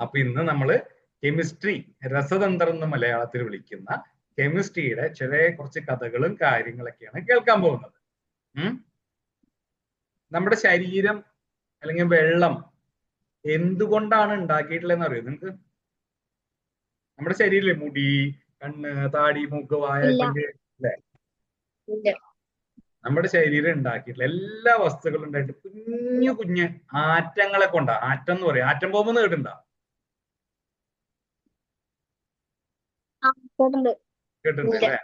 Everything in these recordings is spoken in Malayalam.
അപ്പൊ ഇന്ന് നമ്മള് കെമിസ്ട്രി, രസതന്ത്രം എന്ന് മലയാളത്തിൽ വിളിക്കുന്ന കെമിസ്ട്രിയുടെ കുറച്ച് കഥകളും കാര്യങ്ങളൊക്കെയാണ് കേൾക്കാൻ പോകുന്നത്. നമ്മുടെ ശരീരം അല്ലെങ്കിൽ വെള്ളം എന്തുകൊണ്ടാണ് ഉണ്ടാക്കിയിട്ടുള്ളതെന്ന് അറിയോ നിങ്ങൾക്ക്? നമ്മുടെ ശരീരത്തിലെ മുടി, കണ്ണ്, താടി, മൂക്ക്, വായ, പല്ല് അല്ലേ? നമ്മുടെ ശരീരം ഉണ്ടാക്കിയിട്ടുള്ള എല്ലാ വസ്തുക്കളും ഉണ്ടായിട്ട് കുഞ്ഞു കുഞ്ഞ് ആറ്റങ്ങളെ കൊണ്ടാ. ആറ്റം എന്ന് പറയും. ആറ്റം ബോംബ് എന്ന് കേട്ടിട്ടുണ്ടോ? കേട്ടിട്ടുണ്ട് അല്ലേ?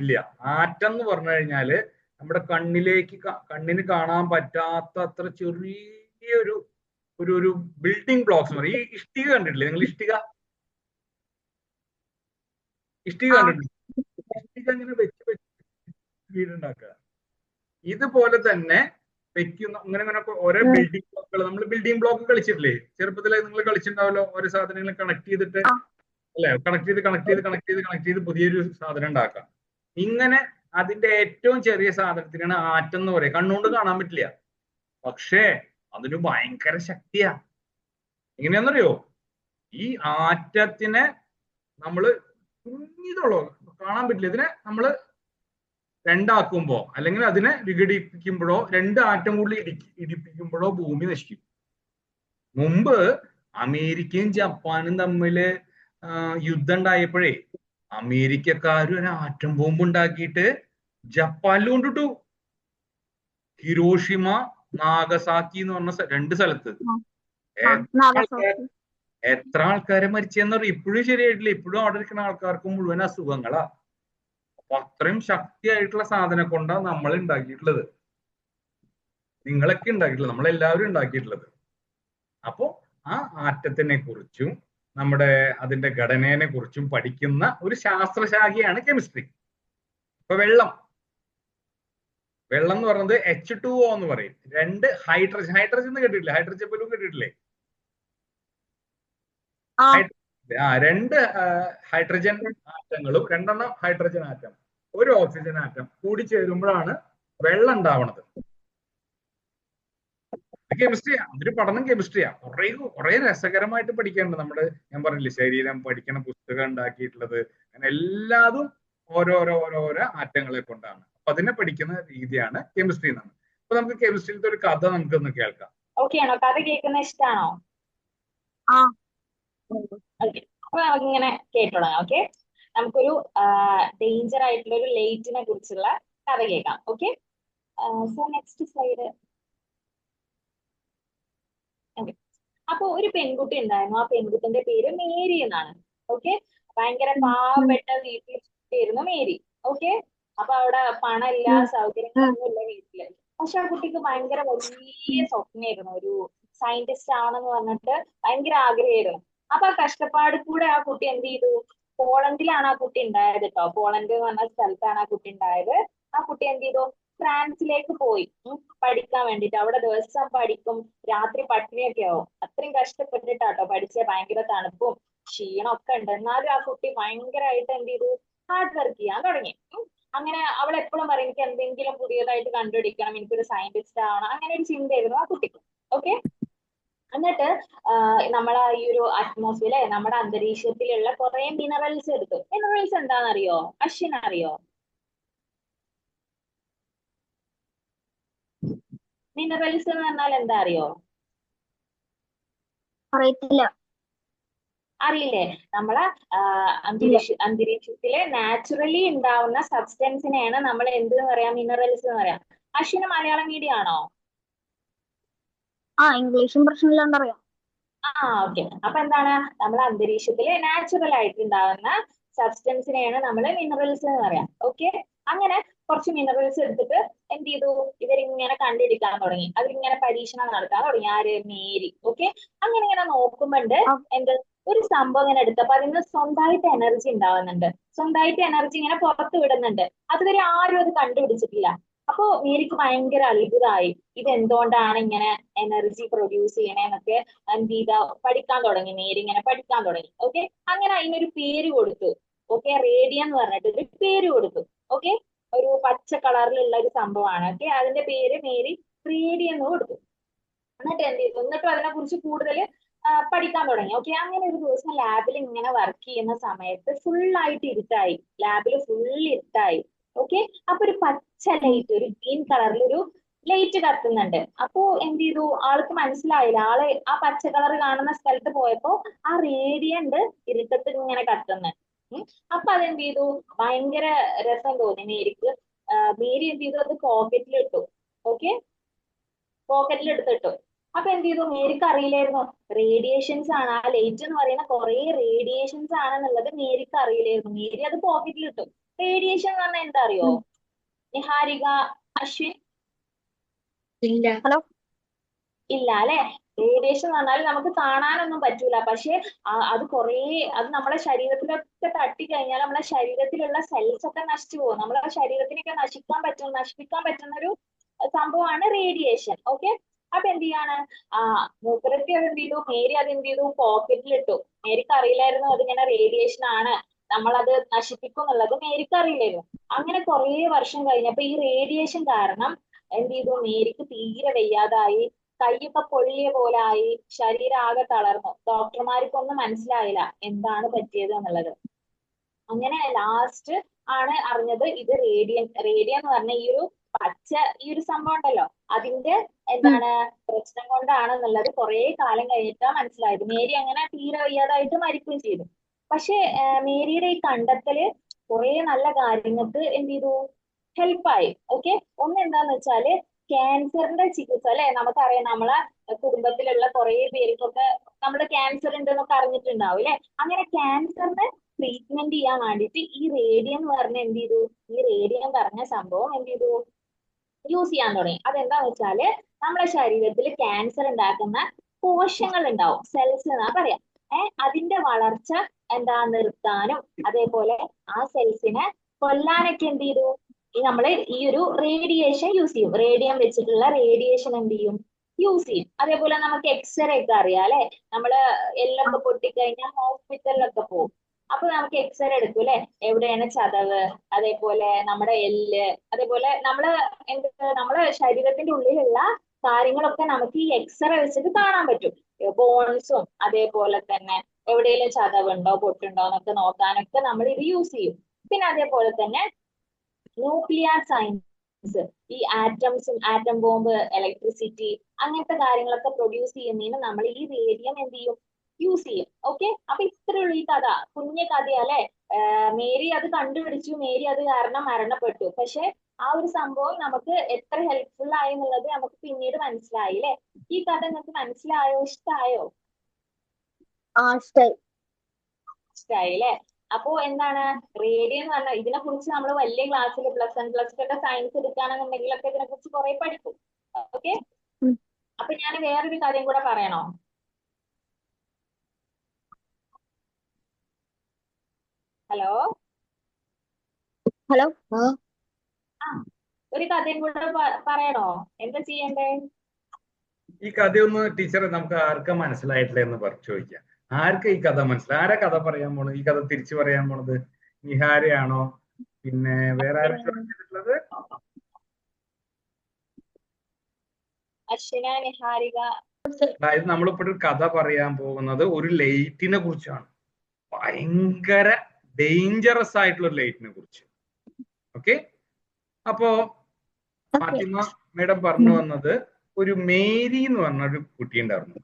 ഇല്ല. ആറ്റം എന്ന് പറഞ്ഞു കഴിഞ്ഞാല് നമ്മുടെ കണ്ണിന് കാണാൻ പറ്റാത്ത അത്ര ചെറിയൊരു ഒരു ബിൽഡിംഗ് ബ്ലോക്സ് എന്ന് പറയും. ഈ ഇഷ്ടിക കണ്ടിട്ടില്ലേ നിങ്ങൾ? ഇഷ്ടിക കണ്ടിട്ടില്ലേ? ഇഷ്ടിക ഇങ്ങനെ വെച്ച് വീടുണ്ടാക്കുക. ഇതുപോലെ തന്നെ വെക്കുന്ന അങ്ങനെ ഓരോ ബിൽഡിംഗ് ബ്ലോക്കുകൾ. നമ്മൾ ബിൽഡിംഗ് ബ്ലോക്ക് കളിച്ചിട്ടില്ലേ? ചെറുപ്പത്തിലെ നിങ്ങൾ കളിച്ചിട്ടുണ്ടാവല്ലോ. ഓരോ സാധനങ്ങൾ കണക്ട് ചെയ്തിട്ട് അല്ലെ? കണക്ട് ചെയ്ത് പുതിയൊരു സാധനം ഉണ്ടാക്കാം. ഇങ്ങനെ അതിന്റെ ഏറ്റവും ചെറിയ സാധനത്തിനാണ് ആറ്റം എന്ന് പറയുക. കണ്ണുകൊണ്ട് കാണാൻ പറ്റില്ല, പക്ഷേ അതിന് ഭയങ്കര ശക്തിയാ. എങ്ങനെയാണെന്നറിയോ? ഈ ആറ്റത്തിനെ നമ്മള് കുഞ്ഞിതുള്ളൂ, കാണാൻ പറ്റില്ല. ഇതിനെ നമ്മള് രണ്ടാക്കുമ്പോ അല്ലെങ്കിൽ അതിനെ വിഘടിപ്പിക്കുമ്പോഴോ, രണ്ട് ആറ്റം കൂടുതൽ ഇടിപ്പിക്കുമ്പോഴോ ഭൂമി നശിക്കും. മുമ്പ് അമേരിക്കയും ജപ്പാനും തമ്മില് യുദ്ധം ഉണ്ടായപ്പോഴേ അമേരിക്കക്കാരും ഒരു ആറ്റം ബോംബ് ഉണ്ടാക്കിയിട്ട് ജപ്പാനിൽ കൊണ്ടിട്ടു. ഹിരോഷിമ, നാഗസാക്കി എന്ന് പറഞ്ഞ രണ്ട് സ്ഥലത്ത് എത്ര ആൾക്കാരെ മരിച്ചെന്ന് പറയും. ഇപ്പോഴും ശരിയായിട്ടില്ല. ഇപ്പോഴും അവിടെ ഇരിക്കുന്ന ആൾക്കാർക്ക് മുഴുവൻ അസുഖങ്ങളാ. അപ്പൊ അത്രയും ശക്തിയായിട്ടുള്ള സാധനം കൊണ്ടാണ് നമ്മൾ ഉണ്ടാക്കിയിട്ടുള്ളത്. നിങ്ങളൊക്കെ ഉണ്ടാക്കിയിട്ടുള്ളത്, നമ്മളെല്ലാവരും ഉണ്ടാക്കിയിട്ടുള്ളത്. അപ്പോ ആ ആറ്റത്തിനെ കുറിച്ചും അതിന്റെ ഘടനയെ കുറിച്ചും പഠിക്കുന്ന ഒരു ശാസ്ത്രശാഖയാണ് കെമിസ്ട്രി. ഇപ്പൊ വെള്ളം എന്ന് പറയുന്നത് H2O എന്ന് പറയും. രണ്ട് ഹൈഡ്രജൻ എന്ന് കേട്ടിട്ടില്ലേ? ഹൈഡ്രജൻ ബലൂൺ കേട്ടിട്ടില്ലേ? രണ്ട് ഹൈഡ്രജൻ ആറ്റങ്ങളും, രണ്ടെണ്ണം ഹൈഡ്രജൻ ആറ്റം, ഒരു ഓക്സിജൻ ആറ്റം കൂടി ചേരുമ്പോഴാണ് വെള്ളം ഉണ്ടാവുന്നത്. കെമിസ്ട്രിയാ, അതൊരു പഠനം കെമിസ്ട്രിയാ. കുറെ രസകരമായിട്ട് പഠിക്കാനുണ്ട്. ഞാൻ പറഞ്ഞില്ലേ, ശരീരം പഠിക്കുന്ന പുസ്തകം ഉണ്ടാക്കിയിട്ടുള്ളത്. അങ്ങനെ എല്ലാതും ഓരോരോ ആറ്റങ്ങളെ കൊണ്ടാണ്. അപ്പൊ അതിനെ പഠിക്കുന്ന രീതിയാണ് കെമിസ്ട്രി എന്നാണ്. അപ്പൊ നമുക്ക് കെമിസ്ട്രിയിലത്തെ ഒരു കഥ നമുക്കൊന്ന് കേൾക്കാം. ഓക്കെ ആണോ? കഥ കേൾക്കുന്ന ഇഷ്ടമാണോ? അപ്പൊ നമുക്കിങ്ങനെ കേട്ടോളാം. ഓക്കെ, നമുക്കൊരു ഡേഞ്ചർ ആയിട്ടുള്ള ഒരു ലേറ്റിനെ കുറിച്ചുള്ള കഥ കേൾക്കാം. Okay, so next slide. അപ്പൊ ഒരു പെൺകുട്ടി ഉണ്ടായിരുന്നു. ആ പെൺകുട്ടിന്റെ പേര് മേരി എന്നാണ്. ഓക്കെ, ഭയങ്കര പാവപ്പെട്ട വീട്ടിലായിരുന്നു മേരി. ഓക്കെ, അപ്പൊ അവിടെ പണമില്ല, സൗകര്യങ്ങളൊന്നും ഇല്ല വീട്ടില്. പക്ഷെ ആ കുട്ടിക്ക് ഭയങ്കര വലിയ സ്വപ്നമായിരുന്നു. ഒരു സയന്റിസ്റ്റ് ആണെന്ന് പറഞ്ഞിട്ട് ഭയങ്കര ആഗ്രഹമായിരുന്നു. അപ്പൊ ആ കഷ്ടപ്പാട് കൂടെ ആ കുട്ടി എന്ത് ചെയ്തു? പോളണ്ടിലാണ് ആ കുട്ടി ഉണ്ടായത് കേട്ടോ. പോളണ്ട് എന്ന് പറഞ്ഞ സ്ഥലത്താണ് ആ കുട്ടി ഉണ്ടായത്. ആ കുട്ടി എന്ത് ചെയ്തു? ഫ്രാൻസിലേക്ക് പോയി പഠിക്കാൻ വേണ്ടിട്ട്. അവിടെ ദിവസം പഠിക്കും, രാത്രി പട്ടിണിയൊക്കെ ആവും. അത്രയും കഷ്ടപ്പെട്ടിട്ടാട്ടോ പഠിച്ച. ഭയങ്കര തണുപ്പും ക്ഷീണമൊക്കെ ഉണ്ട്. എന്നാലും ആ കുട്ടി ഭയങ്കരമായിട്ട് എന്ത് ചെയ്തു? ഹാർഡ് വർക്ക് ചെയ്യാൻ തുടങ്ങി. അങ്ങനെ അവൾ എപ്പോഴും പറയും, എനിക്ക് എന്തെങ്കിലും പുതിയതായിട്ട് കണ്ടുപിടിക്കണം, എനിക്കൊരു സയന്റിസ്റ്റ് ആവണം, അങ്ങനെ ഒരു ചിന്തയായിരുന്നു ആ കുട്ടിക്ക്. ഓക്കെ, എന്നിട്ട് നമ്മളെ ഈ ഒരു അറ്റ്മോസ്ഫിയർ, നമ്മുടെ അന്തരീക്ഷത്തിലുള്ള കുറെ മിനറൽസ് എടുത്തു. മിനറൽസ് എന്താണെന്നറിയോ? അശ്വിൻ അറിയോ? മിനറൽസ് എന്ന് പറഞ്ഞാൽ എന്താ അറിയോ? അറിയില്ലേ? നമ്മളെ അന്തരീക്ഷത്തിലെ നാച്ചുറലി ഉണ്ടാവുന്ന സബ്സ്റ്റൻസിനെയാണ് നമ്മൾ എന്തെന്ന് പറയാം? മിനറൽസ് എന്ന് പറയാം. അശ്വിന് മലയാളം മീഡിയം ആണോ? ഇംഗ്ലീഷും പ്രശ്നമില്ലാണ്ട് അറിയാം. ഓക്കെ. അപ്പൊ എന്താണ്? നമ്മളെ അന്തരീക്ഷത്തില് നാച്ചുറൽ ആയിട്ട് ഉണ്ടാവുന്ന സബ്സ്റ്റൻസിനെയാണ് നമ്മൾ മിനറൽസ് എന്ന് പറയാം. ഓക്കെ, അങ്ങനെ കുറച്ച് മിനറൽസ് എടുത്തിട്ട് എന്ത് ചെയ്തു? ഇവരിങ്ങനെ കണ്ടുപിടിക്കാൻ തുടങ്ങി. അതിലിങ്ങനെ പരീക്ഷണം നടത്താൻ തുടങ്ങി. ആര്? മേരി. ഓക്കെ, അങ്ങനെ ഇങ്ങനെ നോക്കുമ്പോണ്ട് എന്ത് ഒരു സംഭവം ഇങ്ങനെ എടുത്തപ്പോ അതിന് സ്വന്തമായിട്ട് എനർജി ഉണ്ടാവുന്നുണ്ട്. സ്വന്തമായിട്ട് എനർജി ഇങ്ങനെ പുറത്ത് വിടുന്നുണ്ട്. അതുവരെ ആരും അത് കണ്ടുപിടിച്ചിട്ടില്ല. അപ്പോ മേരിക്ക് ഭയങ്കര അത്ഭുതമായി. ഇതെന്തുകൊണ്ടാണ് ഇങ്ങനെ എനർജി പ്രൊഡ്യൂസ് ചെയ്യണേന്നൊക്കെ എന്ത് ചെയ്ത പഠിക്കാൻ തുടങ്ങി. മേരി ഇങ്ങനെ പഠിക്കാൻ തുടങ്ങി. ഓക്കെ, അങ്ങനെ അതിനൊരു പേര് കൊടുത്തു. ഓക്കെ, റേഡിയം എന്ന് പറഞ്ഞിട്ട് ഒരു പേര് കൊടുത്തു. ഓക്കെ, ഒരു പച്ച കളറിലുള്ള ഒരു സംഭവമാണ്. ഓക്കെ, അതിന്റെ പേര് മേരി റേഡിയം എന്ന് കൊടുത്തു. എന്നിട്ട് എന്ത് ചെയ്തു? എന്നിട്ടും അതിനെ കുറിച്ച് കൂടുതൽ പഠിക്കാൻ തുടങ്ങി. ഓക്കെ, അങ്ങനെ ഒരു ദിവസം ലാബിൽ ഇങ്ങനെ വർക്ക് ചെയ്യുന്ന സമയത്ത് ഫുള്ളായിട്ട് ഇരുട്ടായി, ലാബിൽ ഫുൾ ഇരുട്ടായി. ഓക്കെ, അപ്പൊ ഒരു പച്ച ലൈറ്റ്, ഒരു ഗ്രീൻ കളറിൽ ഒരു ലൈറ്റ് കത്തുന്നുണ്ട്. അപ്പോ എന്ത് ചെയ്തു, ആൾക്ക് മനസ്സിലായില്ല. ആള് ആ പച്ച കളർ കാണുന്ന സ്ഥലത്ത് പോയപ്പോ ആ റേഡിയന്റ് ഇരുട്ടത്ത് ഇങ്ങനെ കത്തുന്നുണ്ട്. അപ്പൊ അതെന്ത് ചെയ്തു, ഭയങ്കര രസം തോന്നി മേരിക്ക്. മേരി എന്ത് ചെയ്തു, അത് പോക്കറ്റിൽ ഇട്ടു. ഓക്കെ, പോക്കറ്റിൽ എടുത്തിട്ടു. അപ്പൊ എന്ത് ചെയ്തു, മേരിക്ക് അറിയില്ലായിരുന്നു റേഡിയേഷൻസ് ആണ്, ആ ലൈറ്റ് എന്ന് പറയുന്ന കുറെ റേഡിയേഷൻസ് ആണെന്നുള്ളത് മേരിക്ക് അറിയില്ലായിരുന്നു. മേരി അത് പോക്കറ്റിൽ ഇട്ടു. റേഡിയേഷൻ എന്ന് പറഞ്ഞാൽ എന്താ അറിയോ നിഹാരിക, അശ്വിൻ? ഇല്ല. ഹലോ. ഇല്ല അല്ലെ? റേഡിയേഷൻ എന്ന് പറഞ്ഞാൽ നമുക്ക് കാണാനൊന്നും പറ്റൂല, പക്ഷെ അത് അത് നമ്മളെ ശരീരത്തിലൊക്കെ തട്ടി കഴിഞ്ഞാൽ നമ്മളെ ശരീരത്തിലുള്ള സെൽസ് ഒക്കെ നശിച്ചു പോകും. നമ്മളെ ശരീരത്തിനൊക്കെ നശിപ്പിക്കാൻ പറ്റുന്ന ഒരു സംഭവമാണ് റേഡിയേഷൻ. ഓക്കെ, അപ്പൊ എന്ത് ചെയ്യാണ്, മൂപ്പരത്തി അത് എന്ത് ചെയ്തു, മേരി അത് എന്ത് ചെയ്തു, പോക്കറ്റിലിട്ടു. മേരിക്ക് അറിയില്ലായിരുന്നു അതിങ്ങനെ റേഡിയേഷൻ ആണ്, നമ്മളത് നശിപ്പിക്കും എന്നുള്ളത് മേരിക്ക് അറിയില്ലായിരുന്നു. അങ്ങനെ കുറെ വർഷം കഴിഞ്ഞപ്പോ ഈ റേഡിയേഷൻ കാരണം എന്ത് ചെയ്തു, മേരിക്ക് തീരെ വയ്യാതായി, കൈയൊക്കെ പൊള്ളിയ പോലെ ആയി, ശരീരം ആകെ തളർന്നു. ഡോക്ടർമാർക്കൊന്നും മനസ്സിലായില്ല എന്താണ് പറ്റിയത് എന്നുള്ളത്. അങ്ങനെ ലാസ്റ്റ് ആണ് അറിഞ്ഞത് ഇത് റേഡിയം എന്ന് പറഞ്ഞ ഈ ഒരു പച്ച ഈ ഒരു സംഭവം ഉണ്ടല്ലോ, അതിന്റെ എന്താണ് പ്രശ്നം കൊണ്ടാണെന്നുള്ളത് കുറെ കാലം കഴിഞ്ഞിട്ടാ മനസ്സിലായത്. മേരി അങ്ങനെ തീരെ വയ്യാതായിട്ട് മരിക്കുകയും ചെയ്തു. പക്ഷെ മേരിയുടെ ഈ കണ്ടെത്തല് കുറെ നല്ല കാര്യങ്ങൾക്ക് എന്ത് ചെയ്തു, ഹെൽപ്പായി. ഓക്കെ, ഒന്ന് എന്താന്ന് വെച്ചാല് ക്യാൻസറിന്റെ ചികിത്സ അല്ലെ, നമുക്കറിയാം നമ്മളെ കുടുംബത്തിലുള്ള കുറെ പേർക്കൊക്കെ നമ്മള് ക്യാൻസർ ഉണ്ട് എന്നൊക്കെ അറിഞ്ഞിട്ടുണ്ടാവും അല്ലെ. അങ്ങനെ ക്യാൻസറിന് ട്രീറ്റ്മെന്റ് ചെയ്യാൻ വേണ്ടിയിട്ട് ഈ റേഡിയം എന്ന് പറഞ്ഞ എന്ത് ചെയ്തു, ഈ റേഡിയം പറഞ്ഞ സംഭവം എന്ത് ചെയ്തു, യൂസ് ചെയ്യാൻ തുടങ്ങി. അതെന്താന്ന് വെച്ചാല് നമ്മുടെ ശരീരത്തിൽ ക്യാൻസർ ഉണ്ടാക്കുന്ന കോശങ്ങൾ ഉണ്ടാവും, സെൽസ് എന്നാ പറയാം. അതിന്റെ വളർച്ച നിർത്താനും അതേപോലെ ആ സെൽസിനെ കൊല്ലാനൊക്കെ എന്ത് ചെയ്തു, നമ്മള് ഈ ഒരു റേഡിയേഷൻ യൂസ് ചെയ്യും. റേഡിയം വെച്ചിട്ടുള്ള റേഡിയേഷൻ എന്ത് ചെയ്യും, യൂസ് ചെയ്യും. അതേപോലെ നമുക്ക് എക്സ്റേ ഒക്കെ അറിയാം അല്ലെ, നമ്മള് എല്ലൊക്കെ പൊട്ടിക്കഴിഞ്ഞാൽ ഹോസ്പിറ്റലിലൊക്കെ പോകും. അപ്പൊ നമുക്ക് എക്സ്റേ എടുക്കും അല്ലെ, എവിടെയാണ് ചതവ്, അതേപോലെ നമ്മുടെ എല്ല്, അതേപോലെ നമ്മളെ ശരീരത്തിന്റെ ഉള്ളിലുള്ള കാര്യങ്ങളൊക്കെ നമുക്ക് ഈ എക്സ്റേ വെച്ചിട്ട് കാണാൻ പറ്റും. ബോൺസും അതേപോലെ തന്നെ എവിടെയെങ്കിലും ചതവുണ്ടോ പൊട്ടുണ്ടോ എന്നൊക്കെ നോക്കാനൊക്കെ നമ്മൾ ഇത് യൂസ് ചെയ്യും. പിന്നെ അതേപോലെ തന്നെ ന്യൂക്ലിയർ സയൻസ്, ഈ ആറ്റംസും ആറ്റം ബോംബ്, ഇലക്ട്രിസിറ്റി അങ്ങനത്തെ കാര്യങ്ങളൊക്കെ പ്രൊഡ്യൂസ് ചെയ്യുന്നതിന് നമ്മൾ ഈ റേഡിയം എന്ത് ചെയ്യും, യൂസ് ചെയ്യും. ഓക്കെ, അപ്പൊ ഇത്രയുള്ള ഈ കഥ, കുഞ്ഞു കഥയല്ലേ. മേരി അത് കണ്ടുപിടിച്ചു, മേരി അത് കാരണം മരണപ്പെട്ടു. പക്ഷെ ആ ഒരു സംഭവം നമുക്ക് എത്ര ഹെൽപ്ഫുൾ ആയി എന്നുള്ളത് നമുക്ക് പിന്നീട് മനസ്സിലായി അല്ലെ. ഈ കഥ നിങ്ങൾക്ക് മനസ്സിലായോ, ഇഷ്ടായോ? ഇഷ്ടായി അല്ലെ. അപ്പോ എന്താണ് റേഡിയം എന്ന് പറഞ്ഞാൽ, ഇതിനെ കുറിച്ച് നമ്മൾ വലിയ ക്ലാസ്സിൽ +1 +2 സയൻസ് എടുക്കുകയാണെന്നുണ്ടെങ്കിലൊക്കെ ഇതിനെ കുറിച്ച് കുറെ പഠിക്കും. ഓക്കെ, അപ്പൊ ഞാൻ വേറൊരു കാര്യം കൂടെ പറയണോ? Hello hello. ഒരു കഥയും കൂടെ പറയണോ? എന്താ ചെയ്യണ്ടേ? ഈ കഥയൊന്ന് ടീച്ചറെ നമുക്ക് ആർക്കാ മനസ്സിലായിട്ടില്ല എന്ന് ചോദിക്കാം. ആർക്കാ ഈ കഥ മനസ്സിലായി? ആരാ കഥ പറയാൻ പോണത്, ഈ കഥ തിരിച്ചു പറയാൻ പോണത്? നിഹാരയാണോ, പിന്നെ വേറെ ആരൊക്കെയുള്ളത്? അശ്വിന, നിഹാരിക. അതായത് നമ്മളിപ്പോൾ ഒരു കഥ പറയാൻ പോകുന്നത് ഒരു ലൈറ്റിനെ കുറിച്ചാണ്. ഭയങ്കര ഡേഞ്ചറസ് ആയിട്ടുള്ള ഒരു ലൈറ്റിനെ കുറിച്ച്. ഓക്കെ, അപ്പോ ഫാത്തിമ മേഡം പറഞ്ഞു വന്നത് ഒരു മേരി എന്ന് പറഞ്ഞ ഒരു കുട്ടി ഉണ്ടായിരുന്നു.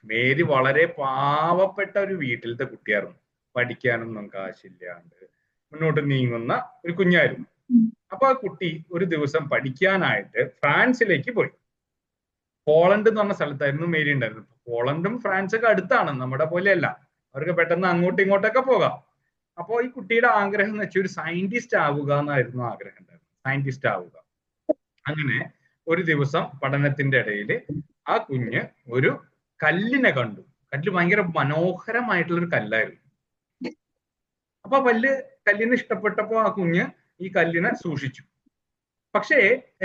മേരി വളരെ പാവപ്പെട്ട ഒരു വീട്ടിലത്തെ കുട്ടിയായിരുന്നു. പഠിക്കാനൊന്നും കാശില്ലാണ്ട് മുന്നോട്ട് നീങ്ങുന്ന ഒരു കുഞ്ഞായിരുന്നു. അപ്പൊ ആ കുട്ടി ഒരു ദിവസം പഠിക്കാനായിട്ട് ഫ്രാൻസിലേക്ക് പോയി. പോളണ്ട് എന്ന് പറഞ്ഞ സ്ഥലത്തായിരുന്നു മേരി ഉണ്ടായിരുന്നത്. പോളണ്ടും ഫ്രാൻസൊക്കെ അടുത്താണ്, നമ്മുടെ പോലെയല്ല, അവർക്ക് പെട്ടെന്ന് അങ്ങോട്ടും ഇങ്ങോട്ടൊക്കെ പോകാം. അപ്പോൾ ഈ കുട്ടിയുടെ ആഗ്രഹം എന്ന് വെച്ചാൽ ഒരു സയന്റിസ്റ്റ് ആവുക എന്നായിരുന്നു ആഗ്രഹം ഉണ്ടായിരുന്നത്, സയന്റിസ്റ്റ് ആവുക. അങ്ങനെ ഒരു ദിവസം പഠനത്തിന്റെ ഇടയിൽ ആ കുഞ്ഞ് ഒരു കല്ലിനെ കണ്ടു. കല്ല് ഭയങ്കര മനോഹരമായിട്ടുള്ള ഒരു കല്ലായിരുന്നു. അപ്പൊ കല്ലിന് ഇഷ്ടപ്പെട്ടപ്പോ ആ കുഞ്ഞ് ഈ കല്ലിനെ സൂക്ഷിച്ചു. പക്ഷേ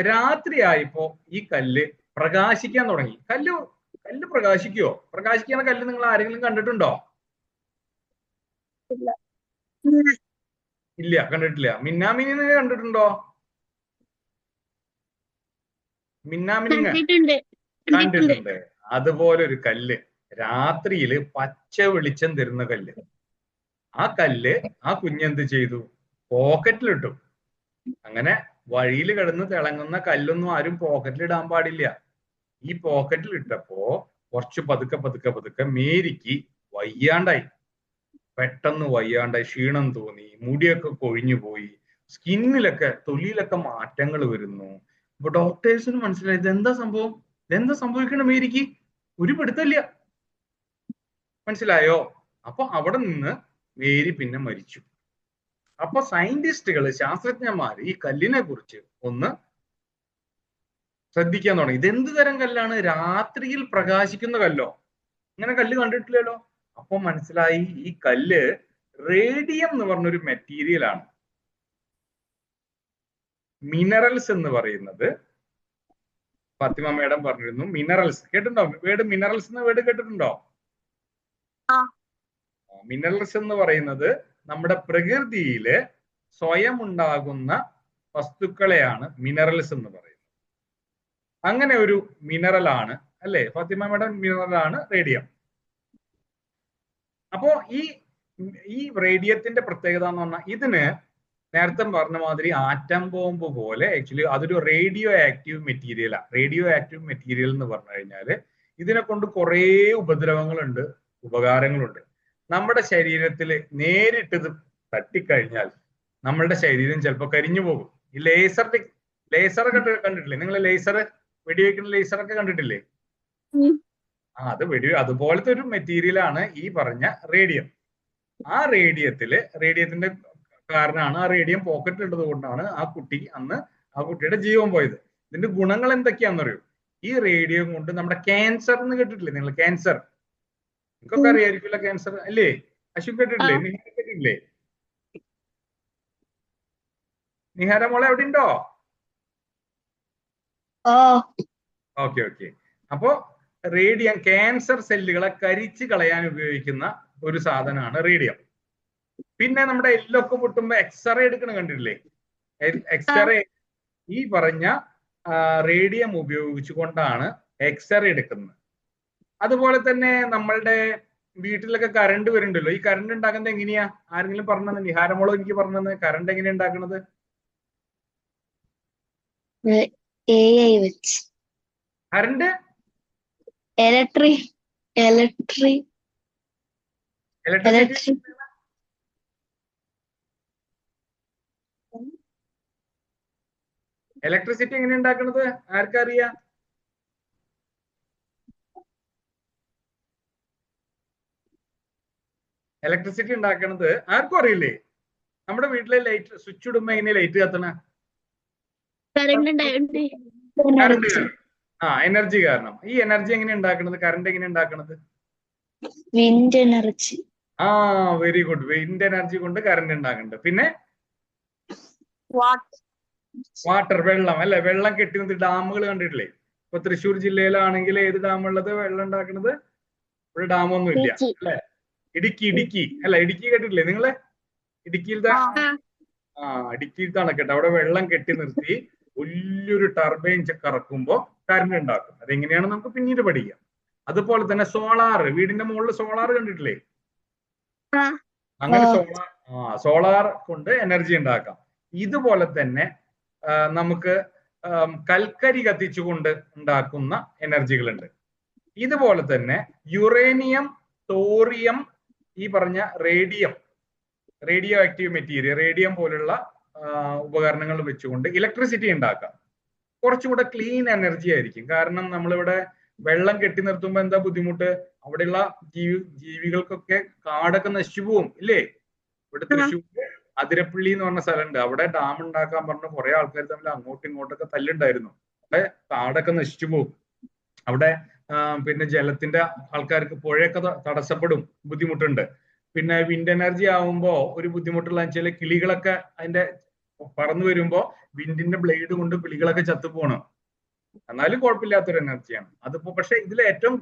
രാത്രിയായപ്പോ ഈ കല്ല് പ്രകാശിക്കാൻ തുടങ്ങി. കല്ല് പ്രകാശിക്കുവോ? പ്രകാശിക്കുന്ന കല്ല് നിങ്ങൾ ആരെങ്കിലും കണ്ടിട്ടുണ്ടോ? ഇല്ല, കണ്ടിട്ടില്ല. മിന്നാമിനിനെ കണ്ടിട്ടുണ്ടോ? മിന്നാമിനിങ്ങ കണ്ടിട്ടുണ്ട്. അതുപോലെ ഒരു കല്ല് രാത്രിയിൽ പച്ച വെളിച്ചം തരുന്ന കല്ല്. ആ കല്ല് ആ കുഞ്ഞെന്ത് ചെയ്തു? പോക്കറ്റിലിട്ടു. അങ്ങനെ വഴിയിൽ കിടന്ന് തിളങ്ങുന്ന കല്ലൊന്നും ആരും പോക്കറ്റിലിടാൻ പാടില്ല. ഈ പോക്കറ്റിൽ ഇട്ടപ്പോ കുറച്ച് പതുക്കെ പതുക്കെ പതുക്കെ മേരിക്ക് വയ്യാണ്ടായി. പെട്ടെന്ന് വയ്യാണ്ടായി, ക്ഷീണം തോന്നി, മുടിയൊക്കെ കൊഴിഞ്ഞു പോയി, സ്കിന്നിലൊക്കെ തൊലിയിലൊക്കെ മാറ്റങ്ങൾ വരുന്നു. അപ്പൊ ഡോക്ടേഴ്സിന് മനസ്സിലായി ഇതെന്താ സംഭവം, ഇതെന്താ സംഭവിക്കണം മേരിക്ക്, ഒരു പിടുത്തല്ല. മനസ്സിലായോ? അപ്പൊ അവിടെ നിന്ന് മേരി പിന്നെ മരിച്ചു. അപ്പൊ സയന്റിസ്റ്റുകൾ, ശാസ്ത്രജ്ഞന്മാർ ഈ കല്ലിനെ കുറിച്ച് ഒന്ന് ശ്രദ്ധിക്കാൻ തുടങ്ങി. ഇതെന്ത് തരം കല്ലാണ്? രാത്രിയിൽ പ്രകാശിക്കുന്ന കല്ലോ? ഇങ്ങനെ കല്ല് കണ്ടിട്ടില്ലല്ലോ. അപ്പൊ മനസ്സിലായി ഈ കല്ല് റേഡിയം എന്ന് പറഞ്ഞൊരു മെറ്റീരിയൽ ആണ്. മിനറൽസ് എന്ന് പറയുന്നത് ഫാത്തിമ മേഡം പറഞ്ഞിരുന്നു. മിനറൽസ് കേട്ടിട്ടുണ്ടോ? വേർഡ് മിനറൽസ് എന്ന വേർഡ് കേട്ടിട്ടുണ്ടോ? മിനറൽസ് എന്ന് പറയുന്നത് നമ്മുടെ പ്രകൃതിയില് സ്വയം ഉണ്ടാകുന്ന വസ്തുക്കളെയാണ് മിനറൽസ് എന്ന് പറയുന്നത്. അങ്ങനെ ഒരു മിനറൽ ആണ് അല്ലേ ഫാത്തിമ മേഡം? മിനറൽ ആണ് റേഡിയം. അപ്പോ ഈ റേഡിയത്തിന്റെ പ്രത്യേകത എന്ന് പറഞ്ഞാൽ ഇതിന് നേരത്തെ പറഞ്ഞ മാതിരി ആറ്റം ബോംബ് പോലെ ആക്ച്വലി അതൊരു റേഡിയോ ആക്റ്റീവ് മെറ്റീരിയലാണ്. റേഡിയോ ആക്റ്റീവ് മെറ്റീരിയൽ എന്ന് പറഞ്ഞു കഴിഞ്ഞാൽ ഇതിനെ കൊണ്ട് കുറേ ഉപദ്രവങ്ങളുണ്ട്, ഉപകാരങ്ങളുണ്ട്. നമ്മുടെ ശരീരത്തിൽ നേരിട്ട് തട്ടിക്കഴിഞ്ഞാൽ നമ്മളുടെ ശരീരം ചിലപ്പോൾ കരിഞ്ഞു പോകും. ഈ ലേസർ കണ്ടിട്ടില്ലേ നിങ്ങൾ? ലേസർ, വെടിവെക്കുന്ന ലേസറൊക്കെ കണ്ടിട്ടില്ലേ? അത് അതുപോലത്തെ ഒരു മെറ്റീരിയലാണ് ഈ പറഞ്ഞ റേഡിയം. ആ റേഡിയത്തിന്റെ കാരണമാണ് ആ റേഡിയം പോക്കറ്റിലിട്ടത് കൊണ്ടാണ് ആ കുട്ടിയുടെ ജീവൻ പോയത്. ഇതിന്റെ ഗുണങ്ങൾ എന്തൊക്കെയാണെന്നറിയോ? ഈ റേഡിയം കൊണ്ട് നമ്മുടെ ക്യാൻസർ എന്ന് കേട്ടിട്ടില്ലേ നിങ്ങൾ? ക്യാൻസർ നിങ്ങൾക്കൊക്കെ അറിയായിരിക്കില്ല ക്യാൻസർ അല്ലേ? അശ്വിൻ കേട്ടിട്ടില്ലേ? നിഹാര കേട്ടിട്ടില്ലേ? നിഹാര മോളെ എവിടെ ഉണ്ടോ? ഓക്കെ. അപ്പോ റേഡിയം ക്യാൻസർ സെല്ലുകളെ കരിച്ചു കളയാൻ ഉപയോഗിക്കുന്ന ഒരു സാധനമാണ് റേഡിയം. പിന്നെ നമ്മുടെ എല്ലൊക്കെ പൊട്ടുമ്പോ എക്സ്റേ എടുക്കണ കണ്ടിട്ടില്ലേ? എക്സ്റേ ഈ പറഞ്ഞ റേഡിയം ഉപയോഗിച്ചുകൊണ്ടാണ് എക്സ്റേ എടുക്കുന്നത്. അതുപോലെ തന്നെ നമ്മളുടെ വീട്ടിലൊക്കെ കറണ്ട് വരുന്നുണ്ടല്ലോ. ഈ കറണ്ട് ഉണ്ടാക്കുന്നത് എങ്ങനെയാ? ആരെങ്കിലും പറഞ്ഞത്? നിഹാരമോളോ എനിക്ക് പറഞ്ഞത് കറണ്ട് എങ്ങനെയാ ഉണ്ടാക്കുന്നത്? കറണ്ട് ഇലക്ട്രിസിറ്റി എങ്ങനെ ഉണ്ടാക്കുന്നത്? ആർക്കറിയാം? ഇലക്ട്രിസിറ്റി ഉണ്ടാക്കുന്നത് ആർക്കും അറിയില്ലേ? നമ്മുടെ വീട്ടിലെ ലൈറ്റ് സ്വിച്ച് ഇടുമ്പോ എങ്ങനെയാ ലൈറ്റ് കത്തണ? കറണ്ട്. എനർജി കാരണം. ഈ എനർജി എങ്ങനെ ഉണ്ടാക്കുന്നത്? കറണ്ട് എങ്ങനെ ഉണ്ടാക്കുന്നത്? Wind energy. Very good. Wind energy കൊണ്ട് കറണ്ട് ഉണ്ടാക്കുന്നുണ്ട്. പിന്നെ വാട്ടർ, വെള്ളം അല്ലെ? വെള്ളം കെട്ടി നിർത്തി ഡാമുകൾ കണ്ടിട്ടില്ലേ? ഇപ്പൊ തൃശ്ശൂർ ജില്ലയിലാണെങ്കിൽ ഏത് ഡാമുള്ളത് വെള്ളം ഉണ്ടാക്കുന്നത്? ഇവിടെ ഡാമൊന്നും ഇല്ല അല്ലെ? ഇടുക്കി അല്ല, ഇടുക്കി കേട്ടിട്ടില്ലേ നിങ്ങള്? ഇടുക്കിയിലത്തെ ഇടുക്കിയിലത്തെ അണക്കെട്ട്, അവിടെ വെള്ളം കെട്ടി നിർത്തി വലിയൊരു ടർബൈൻ കറക്കുമ്പോ കറണ്ട് ഉണ്ടാക്കും. അതെങ്ങനെയാണ് നമുക്ക് പിന്നീട് പഠിക്കാം. അതുപോലെ തന്നെ സോളാർ, വീടിന്റെ മുകളിൽ സോളാർ കണ്ടിട്ടില്ലേ? അങ്ങനെ സോളാർ കൊണ്ട് എനർജി ഉണ്ടാക്കാം. ഇതുപോലെ തന്നെ നമുക്ക് കൽക്കരി കത്തിച്ചുകൊണ്ട് ഉണ്ടാക്കുന്ന എനർജികളുണ്ട്. ഇതുപോലെ തന്നെ യുറേനിയം, തോറിയം, ഈ പറഞ്ഞ റേഡിയോ ആക്റ്റീവ് മെറ്റീരിയൽ, റേഡിയം പോലുള്ള ഉപകരണങ്ങൾ വെച്ചുകൊണ്ട് ഇലക്ട്രിസിറ്റി ഉണ്ടാക്കാം. കുറച്ചുകൂടെ ക്ലീൻ എനർജി ആയിരിക്കും. കാരണം നമ്മളിവിടെ വെള്ളം കെട്ടി നിർത്തുമ്പോൾ എന്താ ബുദ്ധിമുട്ട്? അവിടെയുള്ള ജീവികൾക്കൊക്കെ കാടൊക്കെ നശിച്ചു പോവും ഇല്ലേ? ഇവിടെ തൃശ്ശൂർ അതിരപ്പള്ളി എന്ന് പറഞ്ഞ സ്ഥലമുണ്ട്. അവിടെ ഡാം ഉണ്ടാക്കാൻ പറഞ്ഞ കുറെ ആൾക്കാർ തമ്മിൽ അങ്ങോട്ടും ഇങ്ങോട്ടൊക്കെ തല്ലുണ്ടായിരുന്നു. അവിടെ കാടൊക്കെ നശിച്ചു പോകും. അവിടെ പിന്നെ ജലത്തിന്റെ ആൾക്കാർക്ക് പുഴയൊക്കെ തടസ്സപ്പെടും, ബുദ്ധിമുട്ടുണ്ട്. പിന്നെ വിൻഡ് എനർജി ആവുമ്പോ ഒരു ബുദ്ധിമുട്ടുള്ള വെച്ചാൽ കിളികളൊക്കെ അതിന്റെ പറന്നു വരുമ്പോ വിൻഡിന്റെ ബ്ലേഡ് കൊണ്ട് കിളികളൊക്കെ ചത്തുപോകണം. എന്നാലും കുഴപ്പമില്ലാത്തൊരു എനർജിയാണ് അതിപ്പോ. പക്ഷെ ഇതിൽ ഏറ്റവും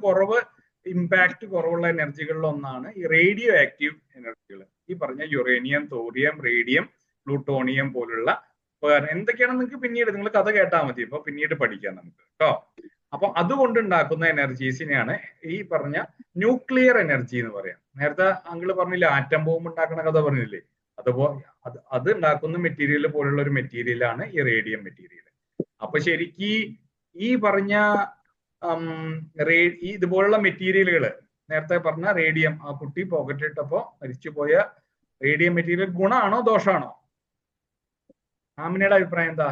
ഇമ്പാക്ട് കുറവുള്ള എനർജികളിൽ ഒന്നാണ് ഈ റേഡിയോ ആക്റ്റീവ് എനർജികൾ. ഈ പറഞ്ഞ യുറേനിയം, തോറിയം, റേഡിയം, പ്ലൂട്ടോണിയം പോലുള്ള ഉപകരണം. എന്തൊക്കെയാണെന്ന് നിങ്ങൾക്ക് പിന്നീട് നിങ്ങൾ കഥ കേട്ടാൽ മതി. ഇപ്പൊ പിന്നീട് പഠിക്കാം നമുക്ക് കേട്ടോ. അപ്പൊ അതുകൊണ്ടുണ്ടാക്കുന്ന എനർജീസിനെയാണ് ഈ പറഞ്ഞ ന്യൂക്ലിയർ എനർജി എന്ന് പറയാം. നേരത്തെ അങ്കിള് പറഞ്ഞില്ലേ ആറ്റം ബോംബ് ഉണ്ടാക്കുന്ന കഥ പറഞ്ഞില്ലേ, അത് ഉണ്ടാക്കുന്ന മെറ്റീരിയൽ പോലുള്ള ഒരു മെറ്റീരിയലാണ് ഈ റേഡിയം മെറ്റീരിയൽ. അപ്പൊ ശരിക്ക് ഈ പറഞ്ഞ ഈ ഇതുപോലുള്ള മെറ്റീരിയലുകൾ നേരത്തെ പറഞ്ഞ റേഡിയം, ആ കുട്ടി പോക്കറ്റ് ഇട്ടപ്പോ മരിച്ചുപോയ റേഡിയം മെറ്റീരിയൽ ഗുണമാണോ ദോഷമാണോ? ആമിനയുടെ അഭിപ്രായം എന്താ?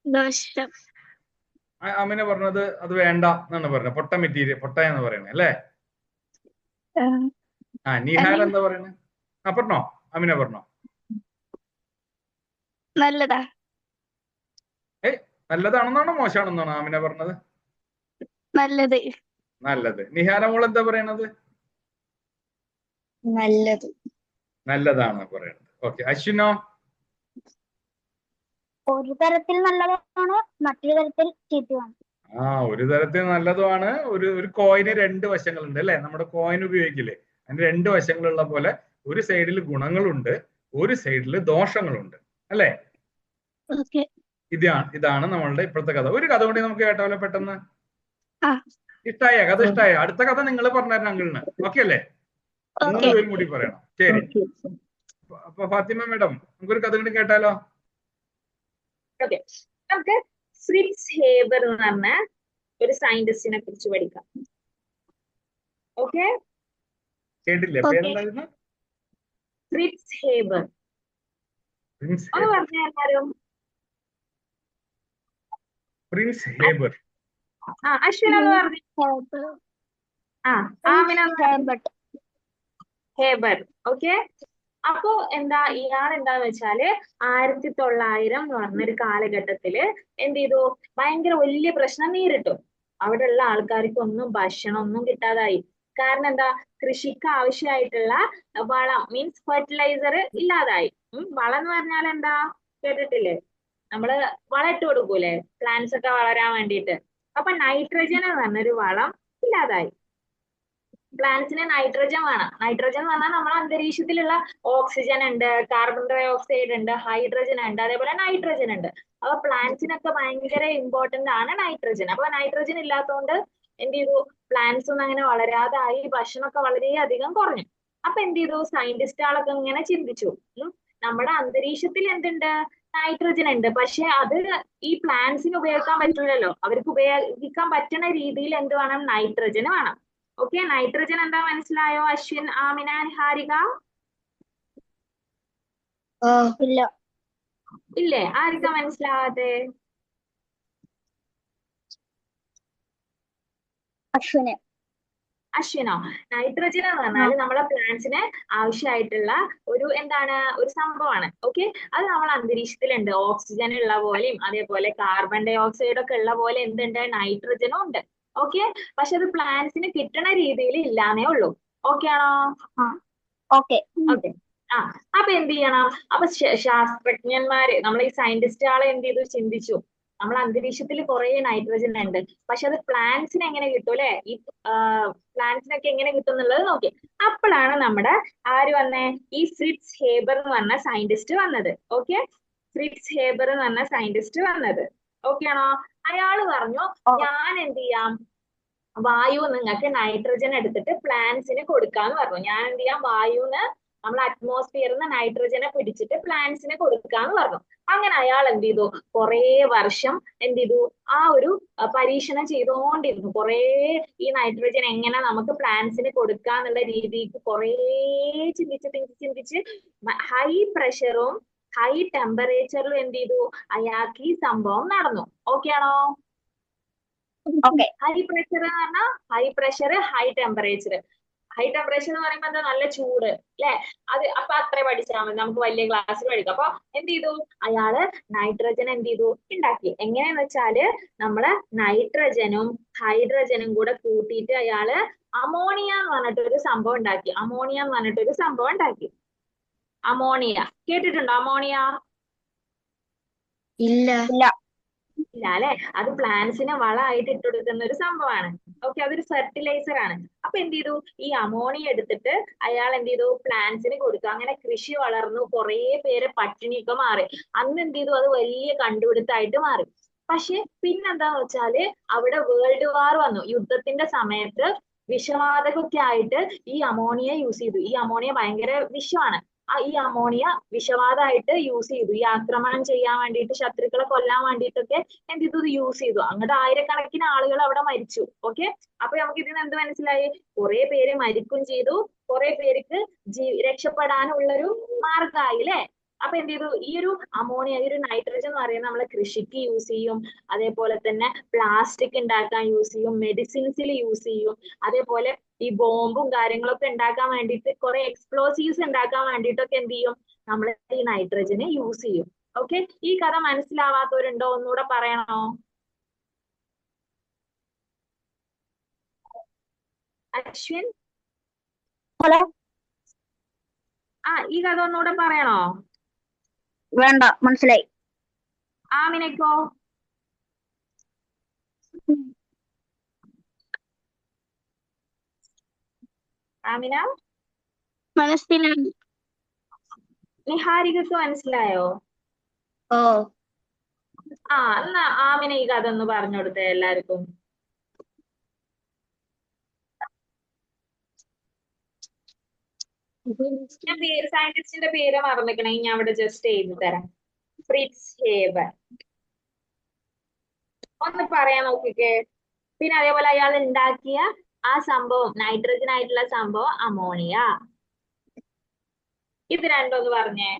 ദോഷം. ആമിന പറഞ്ഞത് അത് വേണ്ട എന്നാണ് പറഞ്ഞത്, പൊട്ട മെറ്റീരിയൽ, പൊട്ട എന്ന് പറയുന്നത് അല്ലേ? നിഹാൽ എന്താ പറയുന്നത്? പറഞ്ഞോ ആമിന, പറഞ്ഞോ. നല്ലതാ. നല്ലതാണെന്നാണോ മോശമാണെന്നാണോ ആമിന പറഞ്ഞത്? നല്ലത്. നല്ലത്. നിഹാല മോൾ എന്താ പറയണത്? നല്ലത്. നല്ലതാണ് പറയണത്. ഓക്കെ. അശ്വിനോ? ഒരു തരത്തിൽ നല്ലതാണ്, മറ്റൊരു തരത്തിൽ ചീത്തയാണ്. ഒരു തരത്തിൽ നല്ലതുമാണ്. ഒരു കോയിന് രണ്ട് വശങ്ങളുണ്ട് അല്ലെ? നമ്മുടെ കോയിൻ ഉപയോഗിക്കില്ലേ, അതിന് രണ്ട് വശങ്ങളുള്ള പോലെ ഒരു സൈഡിൽ ഗുണങ്ങളുണ്ട്, ഒരു സൈഡിൽ ദോഷങ്ങളുണ്ട് അല്ലെ? ഇതാണ് നമ്മളുടെ ഇപ്പോഴത്തെ കഥ. ഒരു കഥ കൂടി നമുക്ക് കേട്ടാലോ പെട്ടെന്ന്? ഇഷ്ടായ കഥ? ഇഷ്ടായ? അടുത്ത കഥ നിങ്ങൾ പറഞ്ഞുതരണം അങ്കിളിന്. ഓക്കെ അല്ലേ? 3 പേരും കൂടി പറയണം. ശരി. അപ്പൊ ഫാത്തിമ മേഡം, നമുക്കൊരു കഥ കൂടി കേട്ടാലോ? നമുക്ക് ഫ്രിറ്റ്സ് ഹേബർ എന്ന് പറഞ്ഞ ഒരു സയന്റിസ്റ്റിനെ കുറിച്ച് പഠിക്കാം. ഓക്കെ, കേട്ടില്ലേ? പേരെന്തായിരുന്നു? Fritz Haber. ഒന്ന് പറഞ്ഞു എല്ലാരും. Prince Haber. അശ്വിൻ എന്ന് പറഞ്ഞു. ഹേബർ. ഓക്കെ. അപ്പോ ഇയാൾ എന്താന്ന് വെച്ചാല് 1900 എന്ന് പറഞ്ഞൊരു കാലഘട്ടത്തില് എന്ത് ചെയ്തു, ഭയങ്കര വലിയ പ്രശ്നം നേരിട്ടു. അവിടെ ഉള്ള ആൾക്കാർക്ക് ഭക്ഷണം ഒന്നും കിട്ടാതായി. കാരണം എന്താ, കൃഷിക്ക് ആവശ്യമായിട്ടുള്ള വളം, മീൻസ് ഫെർട്ടിലൈസർ ഇല്ലാതായി. വളം എന്ന് പറഞ്ഞാൽ എന്താ, കേട്ടിട്ടില്ലേ? നമ്മള് വളം ഇട്ട് കൊടുക്കൂലേ പ്ലാന്റ്സ് ഒക്കെ വളരാൻ വേണ്ടിയിട്ട്. അപ്പൊ നൈട്രജൻ എന്ന് പറഞ്ഞൊരു വളം ഇല്ലാതായി. പ്ലാന്റ്സിന് നൈട്രജൻ വേണം. നൈട്രജൻ എന്ന് പറഞ്ഞാൽ നമ്മുടെ അന്തരീക്ഷത്തിലുള്ള ഓക്സിജൻ ഉണ്ട്, കാർബൺ ഡൈ ഓക്സൈഡ് ഉണ്ട്, ഹൈഡ്രജൻ ഉണ്ട്, അതേപോലെ നൈട്രജൻ ഉണ്ട്. അപ്പൊ പ്ലാന്റ്സിനൊക്കെ ഭയങ്കര ഇമ്പോർട്ടന്റ് ആണ് നൈട്രജൻ. അപ്പൊ നൈട്രജൻ ഇല്ലാത്തതുകൊണ്ട് എന്ത് ചെയ്തു, പ്ലാന്റ്സ് ഒന്നും അങ്ങനെ വളരാതായി, ഭക്ഷണമൊക്കെ വളരെയധികം കുറഞ്ഞു. അപ്പൊ എന്ത് ചെയ്തു, സയന്റിസ്റ്റുകളൊക്കെ ഇങ്ങനെ ചിന്തിച്ചു, നമ്മുടെ അന്തരീക്ഷത്തിൽ എന്തുണ്ട്, നൈട്രജൻ ഉണ്ട്, പക്ഷെ അത് ഈ പ്ലാന്റ്സിന് ഉപയോഗിക്കാൻ പറ്റൂലല്ലോ. അവർക്ക് ഉപയോഗിക്കാൻ പറ്റുന്ന രീതിയിൽ എന്ത് വേണം, നൈട്രജൻ വേണം. ഓക്കെ, നൈട്രജൻ എന്താ മനസ്സിലായോ അശ്വിൻ, ആമിന, ഹാരിക? ഇല്ലേ? ആർക്കാ മനസ്സിലാവാതെ? അശ്വിനോ? നൈട്രജൻ എന്ന് പറഞ്ഞാൽ നമ്മളെ പ്ലാന്റ്സിന് ആവശ്യമായിട്ടുള്ള ഒരു ഒരു സംഭവമാണ്. ഓക്കെ, അത് നമ്മളെ അന്തരീക്ഷത്തിലുണ്ട്. ഓക്സിജൻ ഉള്ള പോലെയും അതേപോലെ കാർബൺ ഡൈ ഓക്സൈഡ് ഒക്കെ ഉള്ള പോലെ എന്തുണ്ട്, നൈട്രജനും ഉണ്ട്. ഓക്കെ, പക്ഷെ അത് പ്ലാന്റ്സിന് കിട്ടണ രീതിയിൽ ഇല്ലാന്നേ ഉള്ളൂ. ഓക്കെ ആണോ? ഓക്കെ. അപ്പൊ എന്ത് ചെയ്യണം, അപ്പൊ ശാസ്ത്രജ്ഞന്മാര്, നമ്മളെ ഈ സയന്റിസ്റ്റുകളെ എന്ത് ചെയ്തു, ചിന്തിച്ചു, നമ്മളെ അന്തരീക്ഷത്തിൽ കുറെ നൈട്രജൻ ഉണ്ട്, പക്ഷെ അത് പ്ലാന്റ്സിന് എങ്ങനെ കിട്ടും അല്ലെ, ഈ പ്ലാന്റ്സിനൊക്കെ എങ്ങനെ കിട്ടും എന്നുള്ളത് നോക്കി. അപ്പോഴാണ് നമ്മുടെ ആര് വന്നേ, ഈ ഫ്രിറ്റ്സ് ഹേബർ എന്ന് പറഞ്ഞ സയന്റിസ്റ്റ് വന്നത്. ഓക്കെ, ഫ്രിറ്റ്സ് ഹേബർ എന്ന് പറഞ്ഞ സയന്റിസ്റ്റ് വന്നത്. ഓക്കെ ആണോ? അയാള് പറഞ്ഞു, ഞാൻ എന്ത് ചെയ്യാം, വായു നിങ്ങൾക്ക് നൈട്രജൻ എടുത്തിട്ട് പ്ലാന്റ്സിന് കൊടുക്കാന്ന് പറഞ്ഞു. ഞാൻ എന്ത് ചെയ്യാം, വായുന്ന് നമ്മളെ അറ്റ്മോസ്ഫിയറിന്ന് നൈട്രജനെ പിടിച്ചിട്ട് പ്ലാന്റ്സിന് കൊടുക്കാന്ന് പറഞ്ഞു. അങ്ങനെ അയാൾ എന്ത് ചെയ്തു, കുറെ വർഷം എന്ത് ചെയ്തു, ആ ഒരു പരീക്ഷണം ചെയ്തുകൊണ്ടിരുന്നു. കുറെ ഈ നൈട്രജൻ എങ്ങനെ നമുക്ക് പ്ലാന്റ്സിന് കൊടുക്കാന്നുള്ള രീതിക്ക് കുറെ ചിന്തിച്ച് ഹൈ പ്രഷറും ഹൈ ടെമ്പറേച്ചറിലും എന്ത് ചെയ്തു, അയാൾക്ക് ഈ സംഭവം നടന്നു. ഓക്കെ ആണോ? ഹൈ പ്രഷർ എന്ന് പറഞ്ഞാൽ high pressure, high temperature. High temperature എന്ന് പറയുമ്പോൾ എന്താ, നല്ല ചൂട് അല്ലെ? അത് അപ്പൊ അത്ര പഠിച്ചാൽ മതി, നമുക്ക് വലിയ ക്ലാസ്സിൽ പഠിക്കാം. അപ്പൊ എന്ത് ചെയ്തു, അയാള് നൈട്രജൻ എന്ത് ചെയ്തു, ഉണ്ടാക്കി. എങ്ങനെയാന്ന് വെച്ചാല് നമ്മള് നൈട്രജനും ഹൈഡ്രജനും കൂടെ കൂട്ടിയിട്ട് അയാള് അമോണിയ എന്ന് പറഞ്ഞിട്ടൊരു സംഭവം ഉണ്ടാക്കി. അമോണിയ കേട്ടിട്ടുണ്ടോ? അമോണിയ? ഇല്ല. ഇല്ല അല്ലെ, അത് പ്ലാന്റ്സിന് വളമായിട്ട് ഇട്ടുകൊടുക്കുന്ന ഒരു സംഭവമാണ്. ഓക്കെ, അതൊരു ഫെർട്ടിലൈസർ ആണ്. അപ്പൊ എന്ത് ചെയ്തു, ഈ അമോണിയ എടുത്തിട്ട് അയാൾ എന്ത് ചെയ്തു, പ്ലാന്റ്സിന് കൊടുത്തു. അങ്ങനെ കൃഷി വളർന്നു, കുറേ പേര് പട്ടിണിയൊക്കെ മാറി. അന്ന് എന്ത് ചെയ്തു, അത് വലിയ കണ്ടുപിടുത്തമായിട്ട് മാറി. പക്ഷെ പിന്നെന്താന്ന് വെച്ചാല് അവിടെ വേൾഡ് വാർ വന്നു. യുദ്ധത്തിന്റെ സമയത്ത് വിഷവാതകമൊക്കെ ആയിട്ട് ഈ അമോണിയ യൂസ് ചെയ്തു. ഈ അമോണിയ ഭയങ്കര വിഷമാണ്. ഈ അമോണിയ വിഷവാതമായിട്ട് യൂസ് ചെയ്തു. ഈ ആക്രമണം ചെയ്യാൻ വേണ്ടിയിട്ട്, ശത്രുക്കളെ കൊല്ലാൻ വേണ്ടിയിട്ടൊക്കെ എന്ത് ചെയ്തു, ഇത് യൂസ് ചെയ്തു. അങ്ങോട്ട് ആയിരക്കണക്കിന് ആളുകൾ അവിടെ മരിച്ചു. ഓക്കെ, അപ്പൊ നമുക്ക് ഇതിന് എന്ത് മനസ്സിലായി, കുറെ പേര് മരിക്കും ചെയ്തു, കുറെ പേർക്ക് രക്ഷപ്പെടാനുള്ളൊരു മാർഗമായി അല്ലെ. അപ്പൊ എന്ത് ചെയ്തു, ഈ ഒരു അമോണിയ, ഈ ഒരു നൈട്രജൻ എന്ന് പറയുന്നത് നമ്മളെ കൃഷിക്ക് യൂസ് ചെയ്യും, അതേപോലെ തന്നെ പ്ലാസ്റ്റിക് ഉണ്ടാക്കാൻ യൂസ് ചെയ്യും, മെഡിസിൻസിൽ യൂസ് ചെയ്യും, അതേപോലെ ഈ ബോംബും കാര്യങ്ങളൊക്കെ ഉണ്ടാക്കാൻ വേണ്ടിയിട്ട്, കുറെ എക്സ്പ്ലോസീവ്സ് ഉണ്ടാക്കാൻ വേണ്ടിയിട്ടൊക്കെ എന്ത് ചെയ്യും, നമ്മൾ ഈ നൈട്രജനെ യൂസ് ചെയ്യും. ഓക്കെ, ഈ കഥ മനസ്സിലാവാത്തവരുണ്ടോ, ഒന്നുകൂടെ പറയണോ? അശ്വിൻ, ഹലോ, ഈ കഥ ഒന്നുകൂടെ പറയണോ? വേണ്ട, മനസ്സിലായി. ആമിനക്കോ? ആമിന, മനസ്സിലായി. നിഹാരികക്ക് മനസ്സിലായോ? ഓ, എന്നാ ആമിന ഈ കഥ ഒന്ന് പറഞ്ഞു കൊടുത്തേ എല്ലാവർക്കും. ഞാൻ സയന്റിസ്റ്റിന്റെ പേര് മറന്നിക്കണേ, ഞാൻ അവിടെ ജസ്റ്റ് എഴുതി തരാം. Fritz Haber. ഒന്ന് പറയാൻ നോക്കിക്കേ. പിന്നെ അതേപോലെ അയാൾ ഉണ്ടാക്കിയ ആ സംഭവം, നൈട്രജൻ ആയിട്ടുള്ള സംഭവം അമോണിയ. ഇത് രണ്ടൊന്ന് പറഞ്ഞേ.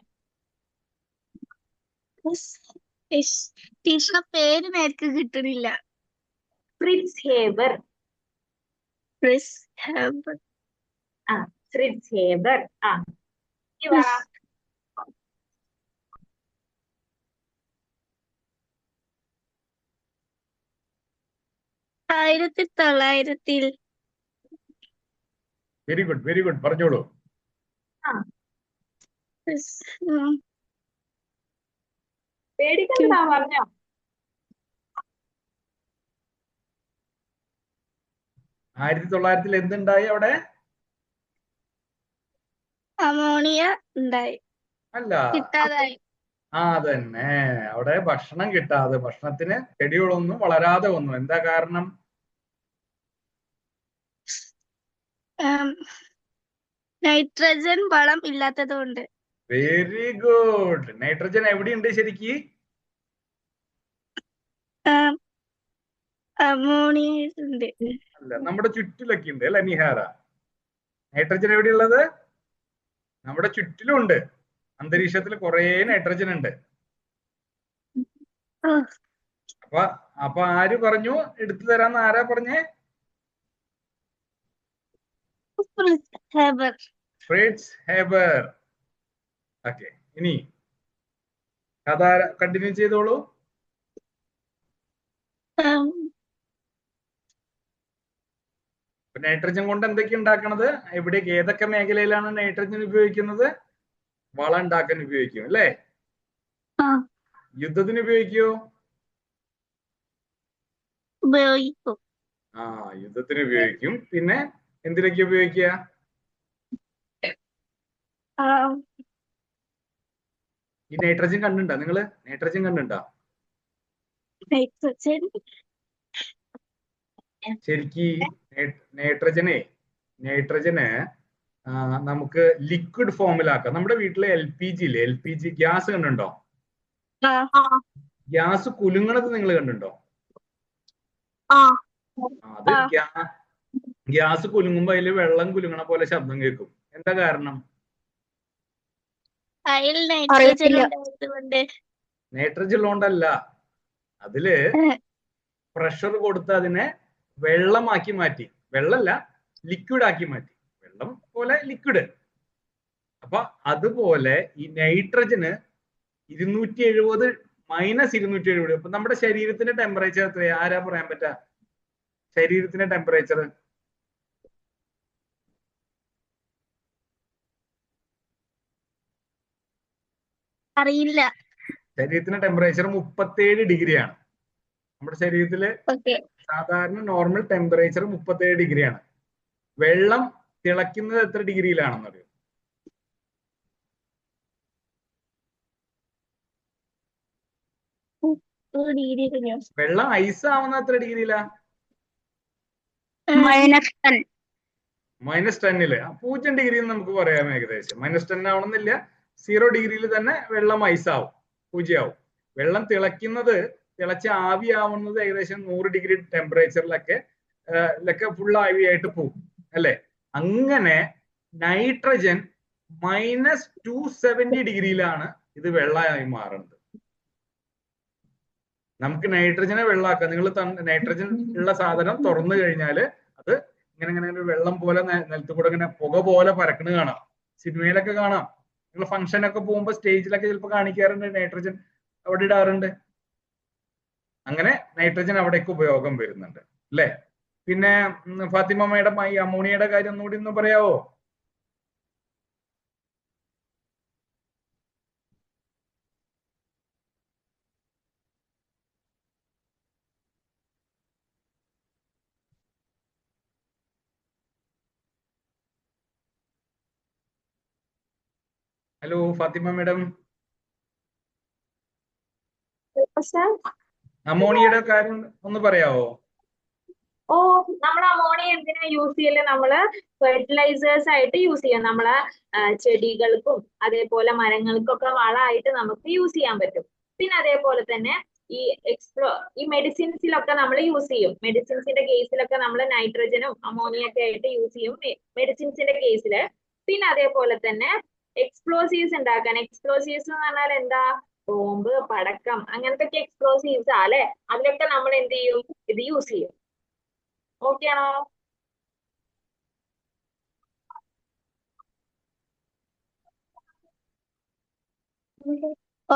ടീച്ചർ പേര് നേർക്ക് കിട്ടണില്ല. Fritz Haber. Fritz Haber. Fritz Haber. ഈ പറ. 1900-ൽ. വെരി ഗുഡ്, വെരി ഗുഡ്, പറഞ്ഞോളൂ. പേടിക്കണ്ട, പറഞ്ഞോ. എന്തുണ്ടായി അവിടെ? അമോണിയ ഉണ്ടായി. അല്ല, കിട്ടാതായി. അതന്നെ, അവിടെ ഭക്ഷണം കിട്ടാതെ, ഭക്ഷണത്തിന് ചെടികളൊന്നും വളരാതെ വന്നു. എന്താ കാരണം? നൈട്രജൻ വളം ഇല്ലാത്തത് കൊണ്ട്. Very good. നൈട്രജൻ എവിടെയുണ്ട് ശരിക്ക്? അമോണിയ ഉണ്ട്. അല്ല, നമ്മുടെ ചുറ്റിലൊക്കെ ഉണ്ട് അല്ലെ നിഹാര? നൈട്രജൻ എവിടെയുള്ളത്? നമ്മുടെ ചുറ്റിലുണ്ട്. അന്തരീക്ഷത്തിൽ കുറെ നൈട്രജൻ ഉണ്ട്. അപ്പൊ ആര് പറഞ്ഞു എടുത്തു തരാന്ന്? ആരാ പറഞ്ഞേ? Fritz Haber. ഓക്കെ, ഇനി കഥ കണ്ടിന്യൂ ചെയ്തോളൂ. നൈട്രജൻ കൊണ്ട് എന്തൊക്കെ ഉണ്ടാക്കണത്? ഏതൊക്കെ മേഖലയിലാണ് നൈട്രജൻ ഉപയോഗിക്കുന്നത്? വളം ഉണ്ടാക്കാൻ ഉപയോഗിക്കും അല്ലേ? യുദ്ധത്തിന് ഉപയോഗിക്കുമോ? ഉപയോഗിക്കും. യുദ്ധത്തിന് ഉപയോഗിക്കും. പിന്നെ എന്തിനൊക്കെ ഉപയോഗിക്കുക? ഈ നൈട്രജൻ കണ്ടുണ്ടോ നിങ്ങള്? നൈട്രജൻ കണ്ടുണ്ടോ? ശരിക്ക് നൈട്രജന് നമുക്ക് ലിക്വിഡ് ഫോമിലാക്കാം. നമ്മുടെ വീട്ടിലെ LPG ഇല്ലേ, LPG ഗ്യാസ് കണ്ടുണ്ടോ? ഗ്യാസ് കുലുങ്ങണത് നിങ്ങൾ കണ്ടുണ്ടോ? അത് ഗ്യാസ് കുലുങ്ങുമ്പോ അതിൽ വെള്ളം കുലുങ്ങണ പോലെ ശബ്ദം കേൾക്കും. എന്താ കാരണം? നൈട്രജൻ ഉള്ളതുകൊണ്ടല്ല, അതില് പ്രഷർ കൊടുത്ത് അതിനെ വെള്ളമാക്കി മാറ്റി. വെള്ളമല്ല, ലിക്വിഡ് ആക്കി മാറ്റി. വെള്ളം പോലെ ലിക്വിഡ്. അപ്പൊ അതുപോലെ ഈ നൈട്രജന് 270 - 270. അപ്പൊ നമ്മുടെ ശരീരത്തിന്റെ ടെമ്പറേച്ചർ എത്രയാ? ആരാ പറയാൻ പറ്റാ? ശരീരത്തിന്റെ ടെമ്പറേച്ചർ അറിയില്ല. ശരീരത്തിന്റെ ടെമ്പറേച്ചർ 37 ഡിഗ്രിയാണ്. നമ്മുടെ ശരീരത്തില് ഓക്കെ. സാധാരണ നോർമൽ ടെമ്പറേച്ചർ 37 ഡിഗ്രിയാണ്. വെള്ളം തിളയ്ക്കുന്നത് എത്ര ഡിഗ്രിയിലാണെന്നറിയോ? വെള്ളം ഐസ് ആവുന്ന എത്ര ഡിഗ്രിയിലാ? -10. -10 0 ഡിഗ്രി എന്ന് നമുക്ക് പറയാം ഏകദേശം. -10 ആവണമെന്നില്ല, 0 ഡിഗ്രിയിൽ തന്നെ വെള്ളം ഐസാവും, 0 ആവും. വെള്ളം തിളച്ച് ആവിയാവുന്നത് ഏകദേശം 100 ഡിഗ്രി ടെമ്പറേച്ചറിലൊക്കെ ഫുൾ ആവിയായിട്ട് പോകും അല്ലെ? അങ്ങനെ നൈട്രജൻ -270 ഡിഗ്രിയിലാണ് ഇത് വെള്ളമായി മാറുന്നത്. നമുക്ക് നൈട്രജനെ വെള്ളമാക്കാം. നിങ്ങൾ നൈട്രജൻ ഉള്ള സാധനം തുറന്നു കഴിഞ്ഞാല് അത് ഇങ്ങനെ ഒരു വെള്ളം പോലെ നിലത്ത് കൂടെ ഇങ്ങനെ പുക പോലെ പരക്കണ കാണാം. സിനിമയിലൊക്കെ കാണാം. നിങ്ങൾ ഫംഗ്ഷനൊക്കെ പോകുമ്പോൾ സ്റ്റേജിലൊക്കെ ചിലപ്പോൾ കാണിക്കാറുണ്ട്, നൈട്രജൻ അവിടെ ഇടാറുണ്ട്. അങ്ങനെ നൈട്രജൻ അവിടേക്ക് ഉപയോഗം വരുന്നുണ്ട് അല്ലെ? പിന്നെ ഫാത്തിമ മേഡം ഈ അമോണിയയുടെ കാര്യം ഒന്നുകൂടി ഒന്ന് പറയാവോ? ഹലോ ഫാത്തിമ മേഡം, അമോണിയയുടെ കാര്യം ഒന്ന് പറയാവോ? നമ്മൾ അമോണിയ എന്തിനാ യൂസ് ചെയ്യല്? നമ്മള് ഫെർട്ടിലൈസേഴ്സ് ആയിട്ട് യൂസ് ചെയ്യാം. നമ്മളെ ചെടികൾക്കും അതേപോലെ മരങ്ങൾക്കൊക്കെ വളമായിട്ട് നമുക്ക് യൂസ് ചെയ്യാൻ പറ്റും. പിന്നെ അതേപോലെ തന്നെ ഈ മെഡിസിൻസിലൊക്കെ നമ്മൾ യൂസ് ചെയ്യും. മെഡിസിൻസിന്റെ കേസിലൊക്കെ നമ്മൾ നൈട്രജനും അമോണിയ ഒക്കെ ആയിട്ട് യൂസ് ചെയ്യും മെഡിസിൻസിന്റെ കേസില്. പിന്നെ അതേപോലെ തന്നെ എക്സ്പ്ലോസീവ്സ് ഉണ്ടാക്കാൻ. എക്സ്പ്ലോസീവ്സ് എന്ന് പറഞ്ഞാൽ എന്താ? ബോംബ്, പടക്കം, അങ്ങനത്തെ എക്സ്പ്ലോസീവ്സ് അല്ലെ? അതിലൊക്കെ നമ്മൾ എന്ത് ചെയ്യും? ഇത് യൂസ് ചെയ്യും. ഓക്കെ ആണോ?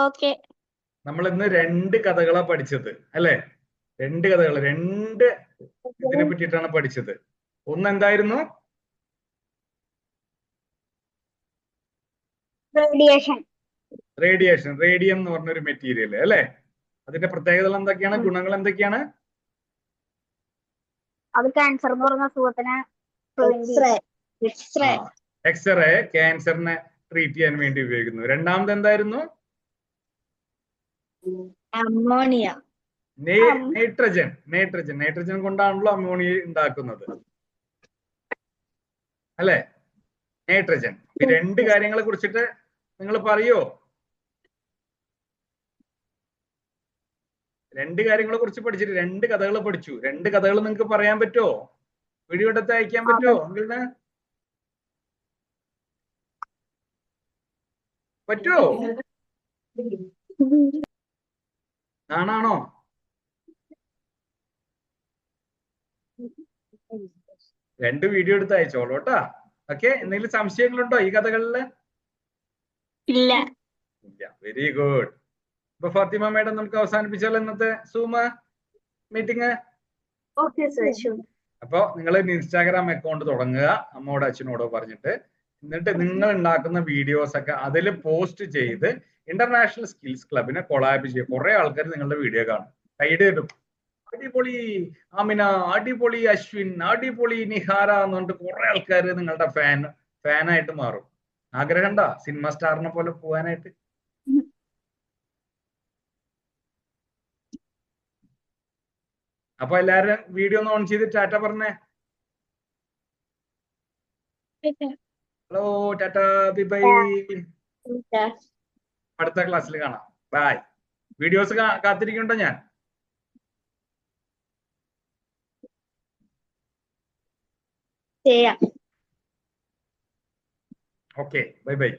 ഓക്കെ. നമ്മൾ ഇന്ന് 2 കഥകളാ പഠിച്ചത് അല്ലെ? 2 കഥകൾ, 2 ഇതിനെ പറ്റിയിട്ടാണ് പഠിച്ചത്. ഒന്ന് എന്തായിരുന്നു? റേഡിയേഷൻ. റേഡിയം എന്ന് പറഞ്ഞൊരു മെറ്റീരിയൽ അല്ലെ? അതിന്റെ പ്രത്യേകതകൾ എന്തൊക്കെയാണ്? ഗുണങ്ങൾ എന്തൊക്കെയാണ്? അത് ക്യാൻസർ എന്ന് പറഞ്ഞ അസുഖത്തിന് എക്സ്റേ ക്യാൻസറിനെ ട്രീറ്റ് ചെയ്യാൻ വേണ്ടി ഉപയോഗിക്കുന്നു. രണ്ടാമത് എന്തായിരുന്നു? അമോണിയ. നൈട്രജൻ. നൈട്രജൻ കൊണ്ടാണല്ലോ അമോണിയ ഉണ്ടാക്കുന്നത് അല്ലെ? നൈട്രജൻ. ഈ 2 കാര്യങ്ങളെ കുറിച്ചിട്ട് നിങ്ങൾ പറയോ? 2 കാര്യങ്ങളെ കുറിച്ച് പഠിച്ചിട്ട് 2 കഥകൾ പഠിച്ചു. 2 കഥകൾ നിങ്ങൾക്ക് പറയാൻ പറ്റുമോ? വീഡിയോ എടുത്ത് അയക്കാൻ പറ്റുമോ? നിങ്ങളുടെ പറ്റുമോ? ആണാണോ? രണ്ട് വീഡിയോ എടുത്ത് അയച്ചോളൂ കേട്ടാ. ഓക്കെ. എന്തെങ്കിലും സംശയങ്ങളുണ്ടോ ഈ കഥകളില്? ഇല്ല. Very good. അപ്പൊ ഫാത്തിമ മേഡം നമുക്ക് അവസാനിപ്പിച്ചാലോ ഇന്നത്തെ സൂം മീറ്റിംഗ്? അപ്പൊ നിങ്ങൾ ഇൻസ്റ്റാഗ്രാം അക്കൗണ്ട് തുടങ്ങുക, അമ്മോടോ അച്ഛനോടോ പറഞ്ഞിട്ട്. എന്നിട്ട് നിങ്ങൾ ഉണ്ടാക്കുന്ന വീഡിയോസ് ഒക്കെ അതിൽ പോസ്റ്റ് ചെയ്ത് ഇന്റർനാഷണൽ സ്കിൽസ് ക്ലബിനെ കൊളാബ് ചെയ്യുക. കുറെ ആൾക്കാർ നിങ്ങളുടെ വീഡിയോ കാണും, കൈഡ് ഇടും. അടിപൊളി ആമിന, അടിപൊളി അശ്വിൻ, അടിപൊളി നിഹാര എന്ന് പറഞ്ഞിട്ട് കുറെ ആൾക്കാർ നിങ്ങളുടെ ഫാനായിട്ട് മാറും. ആഗ്രഹം ഉണ്ടോ സിനിമ സ്റ്റാറിനെ പോലെ പോവാനായിട്ട്? അപ്പൊ എല്ലാരും വീഡിയോ ഒന്ന് ഓൺ ചെയ്ത് ടാറ്റ പറഞ്ഞേ. Hello, Tata, bye bye. അടുത്ത ക്ലാസ്സിൽ കാണാം. ബൈ. വീഡിയോസ് കാത്തിരിക്കുന്നുണ്ടോ ഞാൻ? Okay, bye bye.